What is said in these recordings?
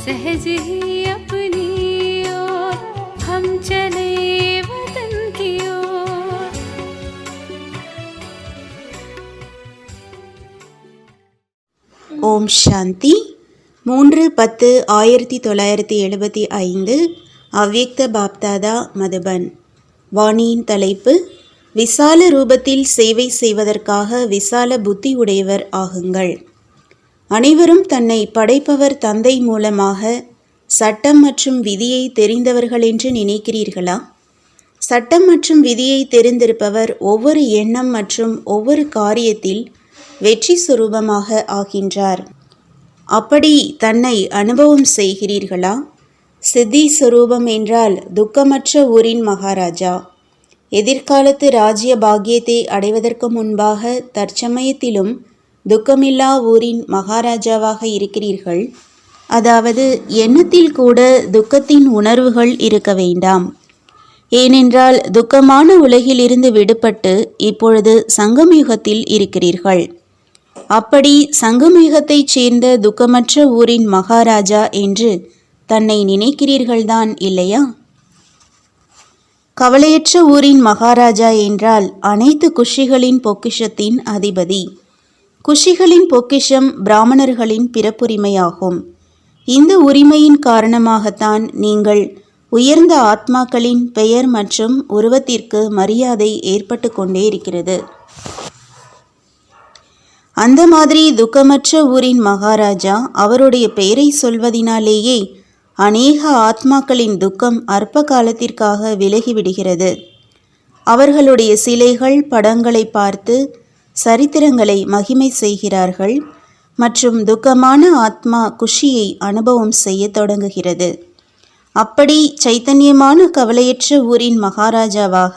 सहज ही अपनी ओर हम चले वतन की ओर। ஓம் சாந்தி. 3/10/1975 அவ்யக்த பாப்தாதா மதுபன். வாணியின் தலைப்பு: விசால ரூபத்தில் சேவை செய்வதற்காக விசால புத்தி உடையவர் ஆகுங்கள். அனைவரும் தன்னை படைப்பவர் தந்தை மூலமாக சட்டம் மற்றும் விதியை தெரிந்தவர்கள் என்று நினைக்கிறீர்களா? சட்டம் மற்றும் விதியை தெரிந்திருப்பவர் ஒவ்வொரு எண்ணம் மற்றும் ஒவ்வொரு காரியத்தில் வெற்றி சுரூபமாக ஆகின்றார். அப்படி தன்னை அனுபவம் செய்கிறீர்களா? சித்தி சுரூபம் என்றால் துக்கமற்ற ஊரின் மகாராஜா. எதிர்காலத்து ராஜ்ய பாக்கியத்தை அடைவதற்கு முன்பாக தற்சமயத்திலும் துக்கமில்லா ஊரின் மகாராஜாவாக இருக்கிறீர்கள். அதாவது எண்ணத்தில் கூட துக்கத்தின் உணர்வுகள் இருக்க வேண்டாம். ஏனென்றால் துக்கமான உலகிலிருந்து விடுபட்டு இப்பொழுது சங்கமயுகத்தில் இருக்கிறீர்கள். அப்படி சங்கமயுகத்தைச் சேர்ந்த துக்கமற்ற ஊரின் மகாராஜா என்று தன்னை நினைக்கிறீர்கள்தான் இல்லையா? கவலையற்ற ஊரின் மகாராஜா என்றால் அனைத்து குஷிகளின் பொக்கிஷத்தின் அதிபதி. குஷிகளின் பொக்கிஷம் பிராமணர்களின் பிறப்புரிமையாகும். இந்த உரிமையின் காரணமாகத்தான் நீங்கள் உயர்ந்த ஆத்மாக்களின் பெயர் மற்றும் உருவத்திற்கு மரியாதை ஏற்பட்டு கொண்டே இருக்கிறது. அந்த மாதிரி துக்கமற்ற ஊரின் மகாராஜா அவருடைய பெயரை சொல்வதினாலேயே அநேக ஆத்மாக்களின் துக்கம் அற்ப காலத்திற்காக விலகிவிடுகிறது. அவர்களுடைய சிலைகள் படங்களை பார்த்து சரித்திரங்களை மகிமை செய்கிறார்கள் மற்றும் துக்கமான ஆத்மா குஷியை அனுபவம் செய்ய தொடங்குகிறது. அப்படி சைத்தன்யமான கவலையற்ற ஊரின் மகாராஜாவாக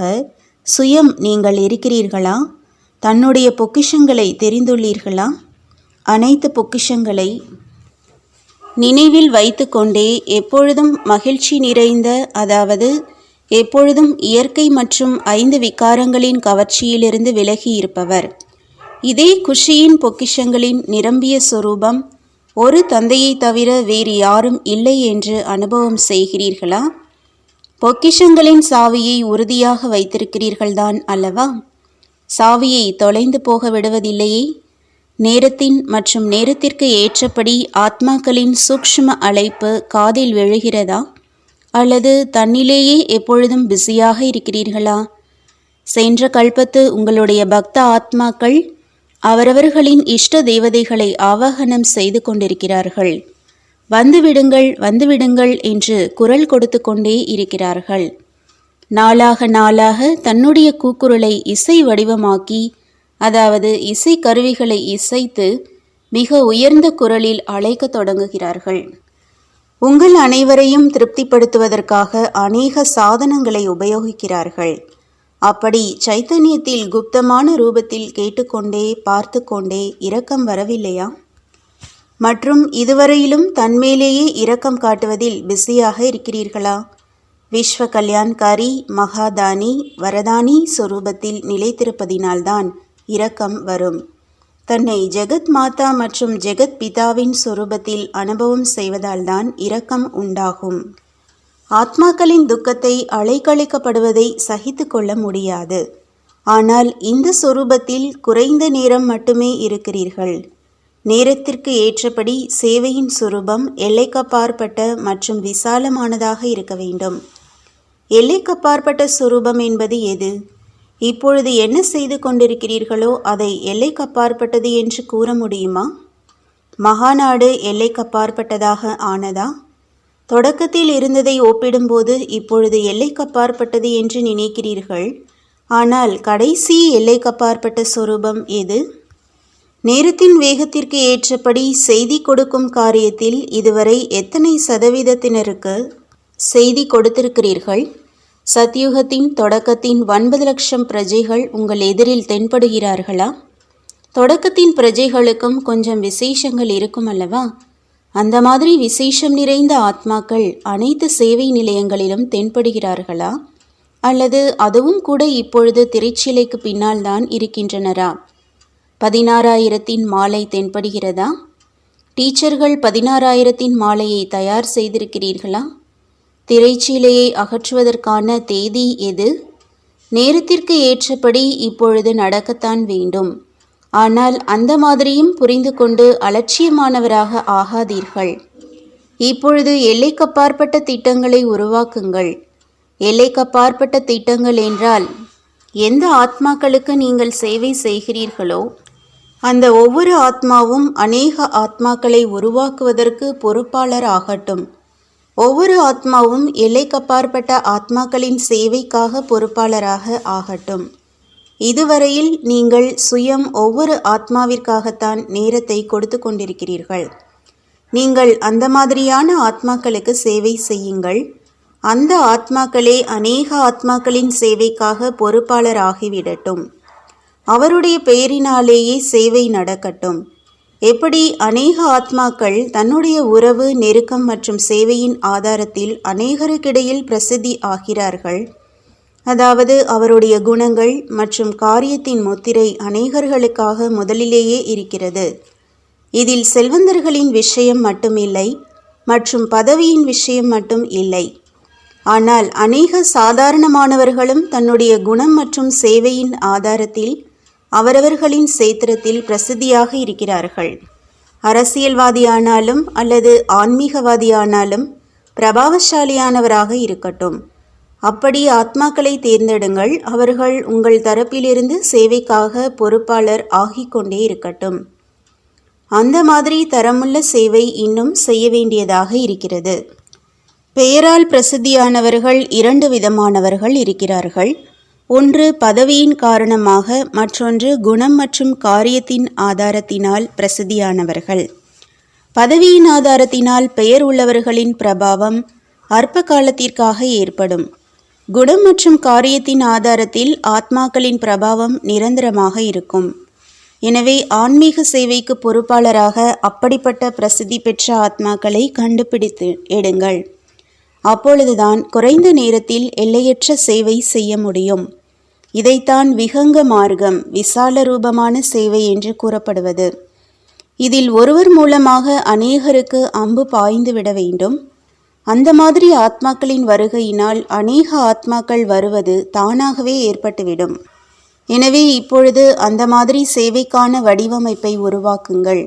சுயம் நீங்கள் இருக்கிறீர்களா? தன்னுடைய பொக்கிஷங்களை தெரிந்துள்ளீர்களா? அனைத்து பொக்கிஷங்களை நினைவில் வைத்து கொண்டே எப்பொழுதும் மகிழ்ச்சி நிறைந்த, அதாவது எப்பொழுதும் இயற்கை மற்றும் 5 விகாரங்களின் கவர்ச்சியிலிருந்து விலகி இருப்பவர். இதே குஷியின் பொக்கிஷங்களின் நிரம்பிய சொரூபம் ஒரு தந்தையை தவிர வேறு யாரும் இல்லை என்று அனுபவம் செய்கிறீர்களா? பொக்கிஷங்களின் சாவியை உறுதியாக வைத்திருக்கிறீர்கள்தான் அல்லவா? சாவியை தொலைந்து போக விடுவதில்லையே. நேரத்தின் மற்றும் நேரத்திற்கு ஏற்றபடி ஆத்மாக்களின் சூக்ஷ்ம அழைப்பு காதில் விழுகிறதா? அல்லது தன்னிலேயே எப்பொழுதும் பிஸியாக இருக்கிறீர்களா? சென்ற கல்பத்து உங்களுடைய பக்த ஆத்மாக்கள் அவரவர்களின் இஷ்ட தேவதைகளை ஆவாகனம் செய்து கொண்டிருக்கிறார்கள். வந்துவிடுங்கள் வந்துவிடுங்கள் என்று குரல் கொடுத்து கொண்டே இருக்கிறார்கள். நாளாக நாளாக தன்னுடைய கூக்குரலை இசை வடிவமாக்கி, அதாவது இசை கருவிகளை இசைத்து மிக உயர்ந்த குரலில் அழைக்க தொடங்குகிறார்கள். உங்கள் அனைவரையும் திருப்திப்படுத்துவதற்காக அநேக சாதனங்களை உபயோகிக்கிறார்கள். அப்படி சைத்தன்யத்தில் குப்தமான ரூபத்தில் கேட்டுக்கொண்டே பார்த்து கொண்டே இரக்கம் வரவில்லையா? மற்றும் இதுவரையிலும் தன்மேலேயே இரக்கம் காட்டுவதில் பிஸியாக இருக்கிறீர்களா? விஸ்வ கல்யாண்காரி மகாதானி வரதானி சொரூபத்தில் நிலைத்திருப்பதினால்தான் இரக்கம் வரும். தன்னை ஜெகத் மாதா மற்றும் ஜெகத் பிதாவின் சொரூபத்தில் அனுபவம் செய்வதால்தான் இரக்கம் உண்டாகும். ஆத்மாக்களின் துக்கத்தை அலைக்கழிக்கப்படுவதை சகித்து கொள்ள முடியாது. ஆனால் இந்த சொரூபத்தில் குறைந்த நேரம் மட்டுமே இருக்கிறீர்கள். நேரத்திற்கு ஏற்றபடி சேவையின் சொரூபம் எல்லைக்கப்பாற்பட்ட மற்றும் விசாலமானதாக இருக்க வேண்டும். எல்லைக்கப்பாற்பட்ட சொரூபம் என்பது எது? இப்பொழுது என்ன செய்து கொண்டிருக்கிறீர்களோ அதை எல்லைக்கப்பாற்பட்டது என்று கூற முடியுமா? மகாநாடு எல்லைக்கப்பாற்பட்டதாக ஆனதா? தொடக்கத்தில் இருந்ததை ஒப்பிடும்போது இப்பொழுது எல்லைக்கப்பாற்பட்டது என்று நினைக்கிறீர்கள். ஆனால் கடைசி எல்லைக்கப்பாற்பட்ட சொரூபம் எது? நேரத்தின் வேகத்திற்கு ஏற்றபடி செய்தி கொடுக்கும் காரியத்தில் இதுவரை எத்தனை சதவீதத்தினருக்கு செய்தி கொடுத்திருக்கிறீர்கள்? சத்யுகத்தின் தொடக்கத்தின் 9 லட்சம் பிரஜைகள் உங்கள் எதிரில் தென்படுகிறார்களா? தொடக்கத்தின் பிரஜைகளுக்கும் கொஞ்சம் விசேஷங்கள் இருக்கும் அல்லவா? அந்த மாதிரி விசேஷம் நிறைந்த ஆத்மாக்கள் அனைத்து சேவை நிலையங்களிலும் தென்படுகிறார்களா? அல்லது அதுவும் கூட இப்பொழுது திரைச்சிலைக்கு பின்னால் தான் இருக்கின்றனரா? 16,000 மாலை தென்படுகிறதா? டீச்சர்கள் 16,000 மாலையை தயார் செய்திருக்கிறீர்களா? திரைச்சீலையை அகற்றுவதற்கான தேதி எது? நேரத்திற்கு ஏற்றபடி இப்பொழுது நடக்கத்தான் வேண்டும். ஆனால் அந்த மாதிரியும் புரிந்து கொண்டு அலட்சியமானவராக ஆகாதீர்கள். இப்பொழுது எல்லைக்கப்பாற்பட்ட திட்டங்களை உருவாக்குங்கள். எல்லைக்கப்பாற்பட்ட திட்டங்கள் என்றால் எந்த ஆத்மாக்களுக்கு நீங்கள் சேவை செய்கிறீர்களோ அந்த ஒவ்வொரு ஆத்மாவும் அநேக ஆத்மாக்களை உருவாக்குவதற்கு பொறுப்பாளர் ஆகட்டும். ஒவ்வொரு ஆத்மாவும் எல்லைக்கப்பாற்பட்ட ஆத்மாக்களின் சேவைக்காக பொறுப்பாளராக ஆகட்டும். இதுவரையில் நீங்கள் சுயம் ஒவ்வொரு ஆத்மாவிற்காகத்தான் நேரத்தை கொடுத்து கொண்டிருக்கிறீர்கள். நீங்கள் அந்த மாதிரியான ஆத்மாக்களுக்கு சேவை செய்யுங்கள். அந்த ஆத்மாக்களே அநேக ஆத்மாக்களின் சேவைக்காக பொறுப்பாளர் ஆகிவிடட்டும். அவருடைய பெயரினாலேயே சேவை நடக்கட்டும். எப்படி அநேக ஆத்மாக்கள் தன்னுடைய உறவு, நெருக்கம் மற்றும் சேவையின் ஆதாரத்தில் அநேகருக்கிடையில் பிரசித்தி ஆகிறார்கள். அதாவது அவருடைய குணங்கள் மற்றும் காரியத்தின் முத்திரை அநேகர்களுக்காக முதலிலேயே இருக்கிறது. இதில் செல்வந்தர்களின் விஷயம் மட்டுமில்லை மற்றும் பதவியின் விஷயம் மட்டும் இல்லை. ஆனால் அநேக சாதாரணமானவர்களும் தன்னுடைய குணம் மற்றும் சேவையின் ஆதாரத்தில் அவரவர்களின் சேத்திரத்தில் பிரசித்தியாக இருக்கிறார்கள். அரசியல்வாதியானாலும் அல்லது ஆன்மீகவாதியானாலும் பிரபாவசாலியானவராக இருக்கட்டும். அப்படி ஆத்மாக்களை தேர்ந்தெடுங்கள். அவர்கள் உங்கள் தரப்பிலிருந்து சேவைக்காக பொறுப்பாளர் ஆகிக்கொண்டே இருக்கட்டும். அந்த மாதிரி தரமுள்ள சேவை இன்னும் செய்ய வேண்டியதாக இருக்கிறது. பெயரால் பிரசித்தியானவர்கள் 2 விதமானவர்கள் இருக்கிறார்கள். ஒன்று பதவியின் காரணமாக, மற்றொன்று குணம் மற்றும் காரியத்தின் ஆதாரத்தினால் பிரசித்தியானவர்கள். பதவியின் ஆதாரத்தினால் பெயர் உள்ளவர்களின் பிரபாவம் அற்ப காலத்திற்காக ஏற்படும். குணம் மற்றும் காரியத்தின் ஆதாரத்தில் ஆத்மாக்களின் பிரபாவம் நிரந்தரமாக இருக்கும். எனவே ஆன்மீக சேவைக்கு பொறுப்பாளராக அப்படிப்பட்ட பிரசித்தி பெற்ற ஆத்மாக்களை கண்டுபிடித்து எடுங்கள். அப்பொழுதுதான் குறைந்த நேரத்தில் எல்லையற்ற சேவை செய்ய முடியும். இதைத்தான் விஹங்க மார்க்கம், விசால ரூபமான சேவை என்று கூறப்படுவது. இதில் ஒருவர் மூலமாக அநேகருக்கு அம்பு பாய்ந்து விட வேண்டும். அந்த மாதிரி ஆத்மாக்களின் வருகையினால் அநேக ஆத்மாக்கள் வருவது தானாகவே ஏற்பட்டுவிடும். எனவே இப்பொழுது அந்த மாதிரி சேவைக்கான வடிவமைப்பை உருவாக்குங்கள்.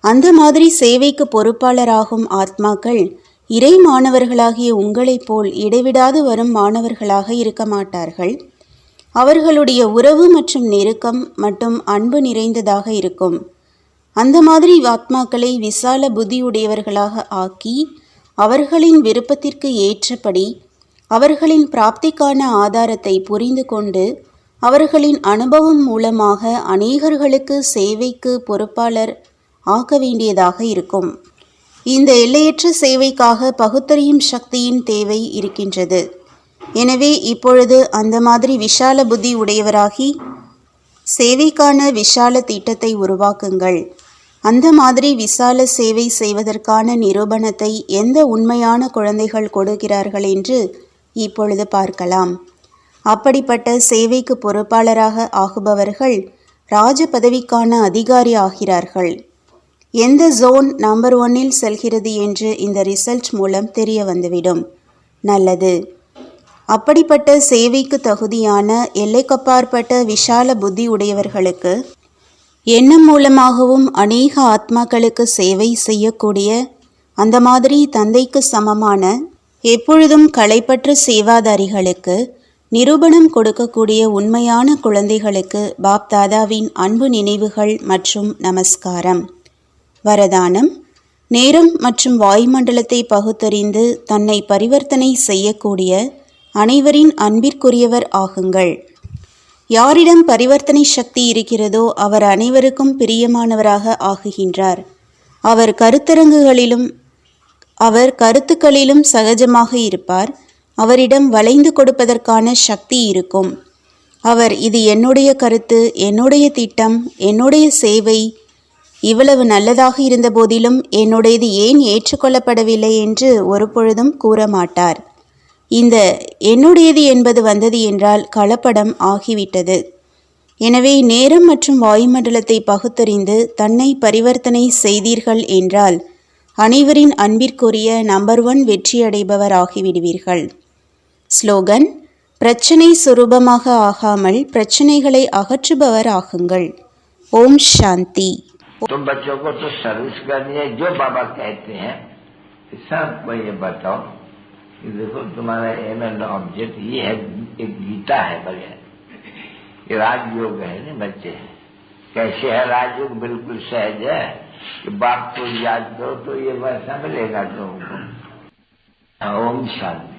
அந்த மாதிரி சேவைக்கு பொறுப்பாளராகும் ஆத்மாக்கள் இறை மாணவர்களாகிய உங்களைப் போல் இடைவிடாது வரும் மாணவர்களாக இருக்க மாட்டார்கள். அவர்களுடைய உறவு மற்றும் நெருக்கம் மற்றும் அன்பு நிறைந்ததாக இருக்கும். அந்த மாதிரி ஆத்மாக்களை விசால புத்தியுடையவர்களாக ஆக்கி அவர்களின் விருப்பத்திற்கு ஏற்றபடி அவர்களின் பிராப்திக்கான ஆதாரத்தை புரிந்து கொண்டு அவர்களின் அனுபவம் மூலமாக அநேகர்களுக்கு சேவைக்கு பொறுப்பாளர் ஆக்க வேண்டியதாக இருக்கும். இந்த எல்லையற்ற சேவைக்காக பகுத்தறியும் சக்தியின் தேவை இருக்கின்றது. எனவே இப்பொழுது அந்த மாதிரி விஷால புத்தி உடையவராகி சேவைக்கான விஷால திட்டத்தை உருவாக்குங்கள். அந்த மாதிரி விசால சேவை செய்வதற்கான நிரூபணத்தை எந்த உண்மையான குழந்தைகள் கொடுக்கிறார்கள் என்று இப்பொழுது பார்க்கலாம். அப்படிப்பட்ட சேவைக்கு பொறுப்பாளராக ஆகுபவர்கள் ராஜ பதவிக்கான அதிகாரி ஆகிறார்கள். எந்த ஜோன் நம்பர் 1 செல்கிறது என்று இந்த ரிசல்ட் மூலம் தெரிய வந்துவிடும். நல்லது. அப்படிப்பட்ட சேவைக்கு தகுதியான எல்லைக்கப்பாற்பட்ட விஷால புத்தி உடையவர்களுக்கு எண்ணம் மூலமாகவும் அநேக ஆத்மாக்களுக்கு சேவை செய்யக்கூடிய அந்த மாதிரி தந்தைக்கு சமமான எப்பொழுதும் களைப்பற்ற சேவாதாரிகளுக்கு நிரூபணம் கொடுக்கக்கூடிய உண்மையான குழந்தைகளுக்கு பாப்தாதாவின் அன்பு நினைவுகள் மற்றும் நமஸ்காரம். வரதானம்: நேரம் மற்றும் வாயுமண்டலத்தை பகுத்தறிந்து தன்னை பரிவர்த்தனை செய்யக்கூடிய அனைவரின் அன்பிற்குரியவர் ஆகுங்கள். யாரிடம் பரிவர்த்தனை சக்தி இருக்கிறதோ அவர் அனைவருக்கும் பிரியமானவராக ஆகுகின்றார். அவர் கருத்துக்களிலும் சகஜமாக இருப்பார். அவரிடம் வளைந்து கொடுப்பதற்கான சக்தி இருக்கும். அவர் இது என்னுடைய கருத்து, என்னுடைய திட்டம், என்னுடைய சேவை இவ்வளவு நல்லதாக இருந்த போதிலும் என்னுடையது ஏன் ஏற்றுக்கொள்ளப்படவில்லை என்று ஒருபொழுதும் கூற மாட்டார். இந்த என்னுடையது என்பது வந்தது என்றால் கலப்படம் ஆகிவிட்டது. எனவே நேரம் மற்றும் வாயுமண்டலத்தை பகுத்தறிந்து தன்னை பரிவர்த்தனை செய்தீர்கள் என்றால் அனைவரின் அன்பிற்குரிய நம்பர் 1 வெற்றியடைபவர் ஆகிவிடுவீர்கள். ஸ்லோகன்: பிரச்சனை சுரூபமாக ஆகாமல் பிரச்சனைகளை அகற்றுபவர் ஆகுங்கள். ஓம் சாந்தி. तुम बच्चों को तो सर्विस करनी है, जो बाबा कहते हैं सबको ये बताओ कि देखो तुम्हारा एम एंड ऑब्जेक्ट ये है, एक गीता है बढ़िया, ये राजयोग है ना बच्चे। कैसे है राजयोग? बिल्कुल सहज है कि बाप को याद करो तो ये वैसा मिलेगा तुमको। ओम शांति।